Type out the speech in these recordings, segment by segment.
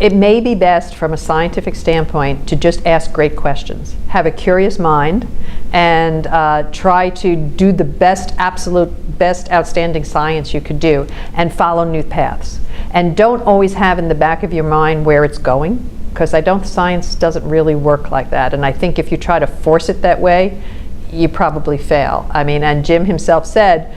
it may be best from a scientific standpoint to just ask great questions. Have a curious mind and try to do the best, absolute best, outstanding science you could do and follow new paths. And don't always have in the back of your mind where it's going, because science doesn't really work like that. And I think if you try to force it that way, you probably fail. I mean, and Jim himself said,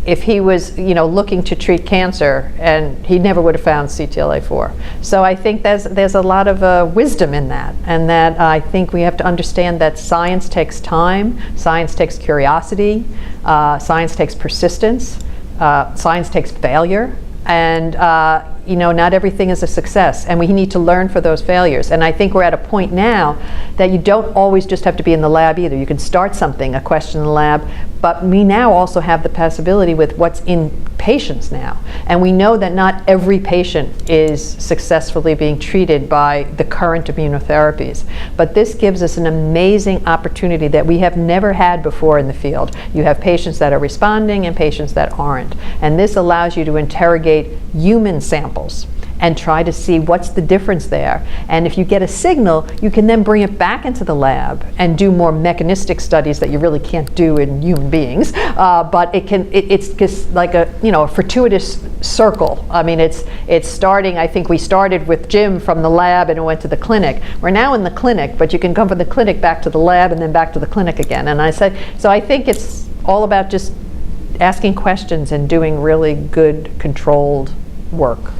if he was, looking to treat cancer, and he never would have found CTLA-4. So I think there's a lot of wisdom in that, and that I think we have to understand that science takes time, science takes curiosity, science takes persistence, science takes failure, and not everything is a success, and we need to learn for those failures. And I think we're at a point now that you don't always just have to be in the lab either. You can start something, a question in the lab, but we now also have the possibility with what's in patients now. And we know that not every patient is successfully being treated by the current immunotherapies. But this gives us an amazing opportunity that we have never had before in the field. You have patients that are responding and patients that aren't. And this allows you to interrogate human samples and try to see what's the difference there. And if you get a signal, you can then bring it back into the lab and do more mechanistic studies that you really can't do in human beings. But it's just like a fortuitous circle. I mean, it's starting. I think we started with Jim from the lab and it went to the clinic. We're now in the clinic, but you can come from the clinic back to the lab and then back to the clinic again. And so I think it's all about just asking questions and doing really good, controlled work.